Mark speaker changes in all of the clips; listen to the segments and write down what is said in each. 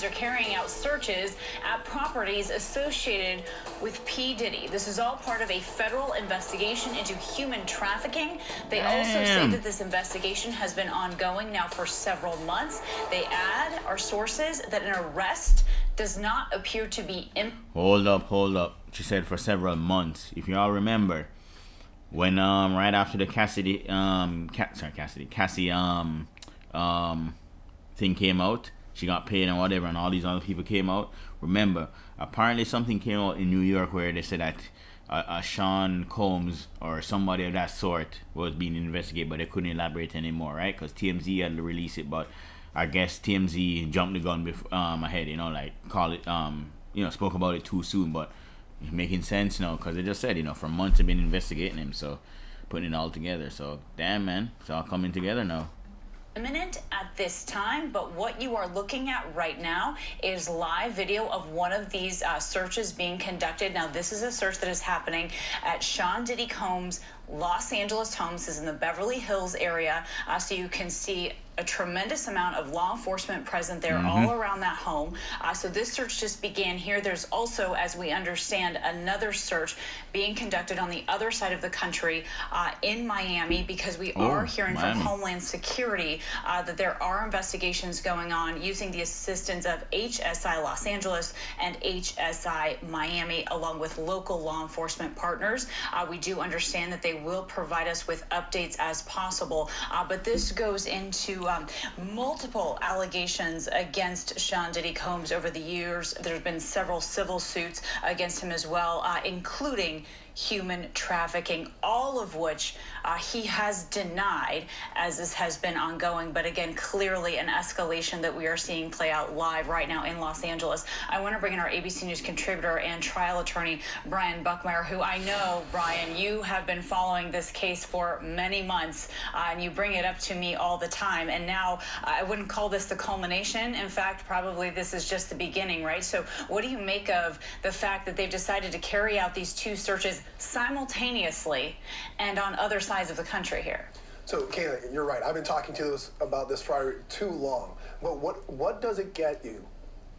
Speaker 1: are carrying out searches at properties associated with P. Diddy. This is all part of a federal investigation into human trafficking. They also say that this investigation has been ongoing now for several months. They add our sources that an arrest does not appear to be
Speaker 2: Hold up. She said for several months. If you all remember, when right after the Cassie thing came out, she got paid and whatever, and all these other people came out. Remember, apparently something came out in New York where they said that Sean Combs or somebody of that sort was being investigated, but they couldn't elaborate anymore, right? Because TMZ had to release it, but I guess TMZ jumped the gun ahead, spoke about it too soon, but it's making sense now because they just said, for months they've been investigating him, so putting it all together. So damn, man, it's all coming together now.
Speaker 1: Imminent at this time, but what you are looking at right now is live video of one of these searches being conducted. Now, this is a search that is happening at Sean Diddy Combs' Los Angeles home. This is in the Beverly Hills area, so you can see a tremendous amount of law enforcement present there all around that home. So this search just began here. There's also, as we understand, another search being conducted on the other side of the country in Miami, because we are hearing from Homeland Security that there are investigations going on using the assistance of HSI Los Angeles and HSI Miami, along with local law enforcement partners. We do understand that they will provide us with updates as possible, but this goes into multiple allegations against Sean Diddy Combs over the years. There have been several civil suits against him as well, including human trafficking, all of which he has denied as this has been ongoing. But again, clearly an escalation that we are seeing play out live right now in Los Angeles. I want to bring in our ABC News contributor and trial attorney, Brian Buckmeyer, who I know, Brian, you have been following this case for many months, and you bring it up to me all the time. And now I wouldn't call this the culmination. In fact, probably this is just the beginning, right? So what do you make of the fact that they've decided to carry out these two searches simultaneously and on other sides of the country here?
Speaker 3: So, Kayla, you're right. I've been talking to us about this for too long. But what does it get you?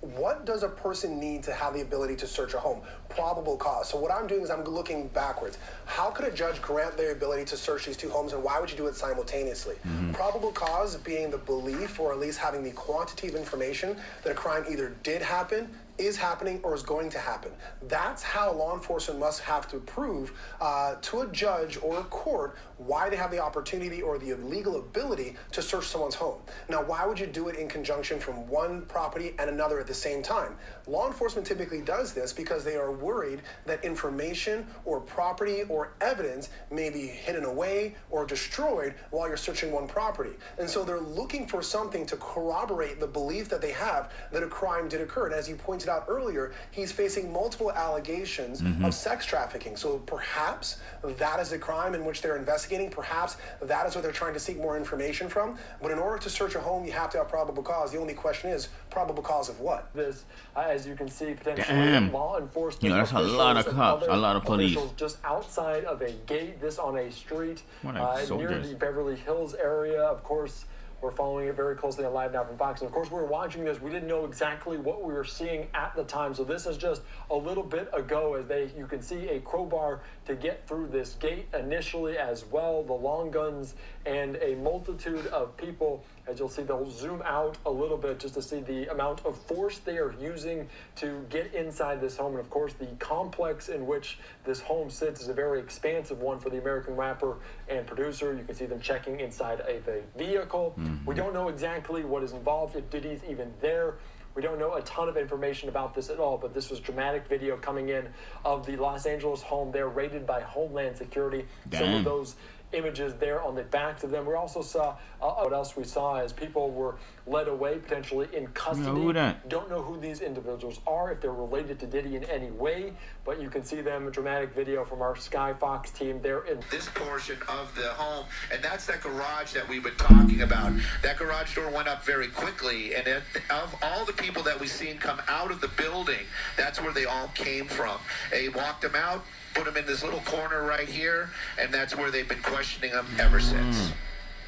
Speaker 3: What does a person need to have the ability to search a home? Probable cause. So what I'm doing is I'm looking backwards. How could a judge grant the ability to search these two homes, and why would you do it simultaneously? Probable cause being the belief, or at least having the quantity of information that a crime either did happen, is happening, or is going to happen. That's how law enforcement must have to prove to a judge or a court why they have the opportunity or the legal ability to search someone's home. Now, why would you do it in conjunction from one property and another at the same time? Law enforcement typically does this because they are worried that information or property or evidence may be hidden away or destroyed while you're searching one property. And so they're looking for something to corroborate the belief that they have that a crime did occur. And as you pointed out earlier, he's facing multiple allegations of sex trafficking. So perhaps that is a crime in which they're investigating. Perhaps that is what they're trying to seek more information from. But in order to search a home, you have to have probable cause. The only question is, probable cause of what?
Speaker 4: This, as you can see, potentially law enforcement.
Speaker 2: That's a lot of cops, a lot of police.
Speaker 4: Just outside of a gate, this on a street near the Beverly Hills area. Of course, we're following it very closely on Live Now from Fox. And of course, we were watching this. We didn't know exactly what we were seeing at the time. So this is just a little bit ago, as you can see a crowbar to get through this gate initially as well. The long guns and a multitude of people. As you'll see, they'll zoom out a little bit just to see the amount of force they are using to get inside this home. And of course, the complex in which this home sits is a very expansive one for the American rapper and producer. You can see them checking inside of a vehicle. We don't know exactly what is involved, if Diddy's even there. We don't know a ton of information about this at all, but this was dramatic video coming in of the Los Angeles home there, raided by Homeland Security. Some of those images there on the backs of them. We also saw what else we saw as people were led away, potentially in custody. Don't know who these individuals are, if they're related to Diddy in any way, but you can see them, a dramatic video from our Sky Fox team there in
Speaker 5: this portion of the home. And that's that garage that we've been talking about. That garage door went up very quickly, and of all the people that we've seen come out of the building, that's where they all came from. They walked them out, put them in this little corner right here, and that's where they've been questioning them ever since.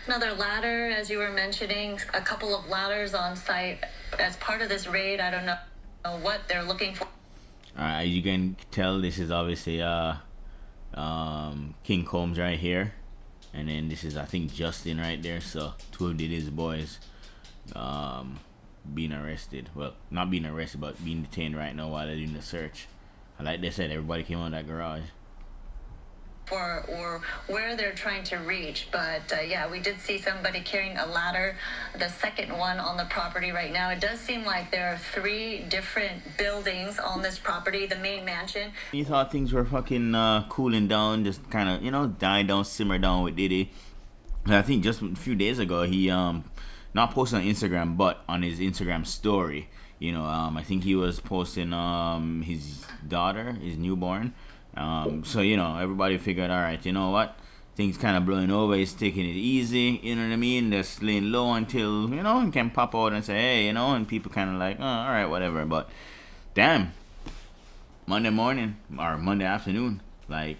Speaker 6: Another ladder, as you were mentioning, a couple of ladders on site as part of this raid. I don't know what they're looking for.
Speaker 2: As you can tell, this is obviously King Combs right here, and then this is, I think, Justin right there. So two of Diddy's boys being arrested. Well, not being arrested, but being detained right now while they're doing the search. Like they said, everybody came out of that garage.
Speaker 6: Or where they're trying to reach, but yeah, we did see somebody carrying a ladder, the second one on the property right now. It does seem like there are 3 different buildings on this property, the main mansion.
Speaker 2: You thought things were fucking cooling down, just kind of, you know, die down, simmer down with Diddy. And I think just a few days ago, he not posted on Instagram, but on his Instagram story, you know, I think he was posting his daughter, his newborn. So, you know, everybody figured, all right, you know what, things kind of blowing over, he's taking it easy, you know what I mean, just laying low until, you know, he can pop out and say, hey, you know, and people kind of like, oh, all right, whatever. But damn, Monday morning or Monday afternoon, like,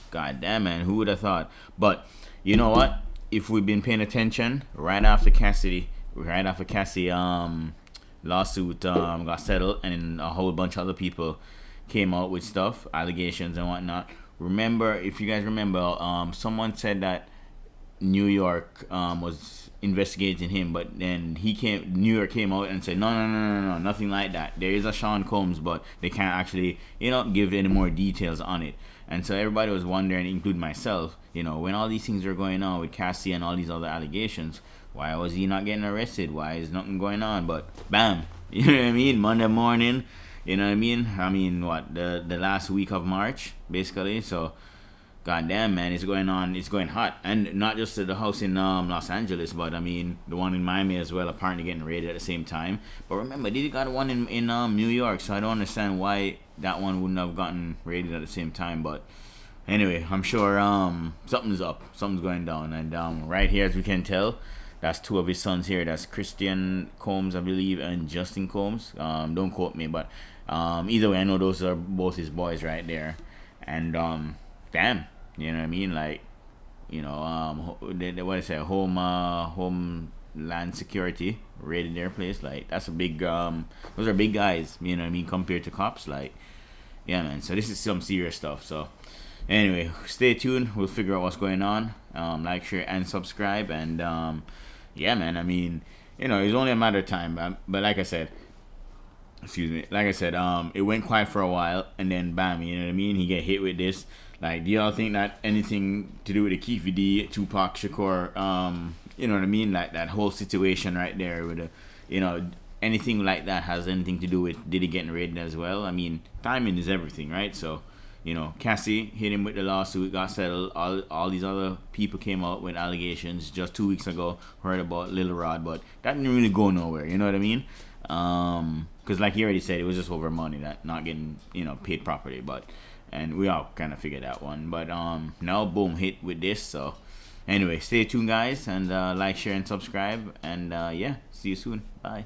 Speaker 2: god damn, man, who would have thought? But you know what, if we've been paying attention, right after Cassie lawsuit got settled, and a whole bunch of other people came out with stuff, allegations and whatnot. Remember, if you guys remember, someone said that New York was investigating him, but then New York came out and said, no, nothing like that. There is a Sean Combs, but they can't actually, you know, give any more details on it. And so everybody was wondering, including myself, you know, when all these things are going on with Cassie and all these other allegations, why was he not getting arrested? Why is nothing going on? But bam, you know what I mean? Monday morning, you know what I mean? I mean, what, the last week of March, basically. So, goddamn, man, it's going on. It's going hot. And not just at the house in Los Angeles, but, I mean, the one in Miami as well, apparently getting raided at the same time. But remember, Diddy got one in New York, so I don't understand why that one wouldn't have gotten raided at the same time. But anyway, I'm sure something's up. Something's going down. And right here, as we can tell, that's 2 of his sons here. That's Christian Combs, I believe, and Justin Combs. Don't quote me, but either way, I know those are both his boys right there. And damn, you know what I mean? Like, you know, what I say, Homeland Security raided their place. Like, that's a big those are big guys, you know what I mean, compared to cops. Like, yeah, man. So this is some serious stuff. So anyway, stay tuned. We'll figure out what's going on. Like, share, and subscribe. And yeah, man, I mean, you know, it's only a matter of time. But like I said, it went quiet for a while, and then bam, you know what I mean, he get hit with this. Like, do y'all think that anything to do with the Keefe D, Tupac Shakur, you know what I mean, like that whole situation right there with the, you know, anything like that has anything to do with Diddy getting raided as well? I mean, timing is everything, right? So, you know, Cassie hit him with the lawsuit, got settled. All these other people came out with allegations just 2 weeks ago. Heard about Lil Rod, but that didn't really go nowhere. You know what I mean? Because like he already said, it was just over money, that not getting, you know, paid properly. But and we all kind of figured that one. But now boom, hit with this. So anyway, stay tuned, guys, and like, share, and subscribe. And yeah, see you soon. Bye.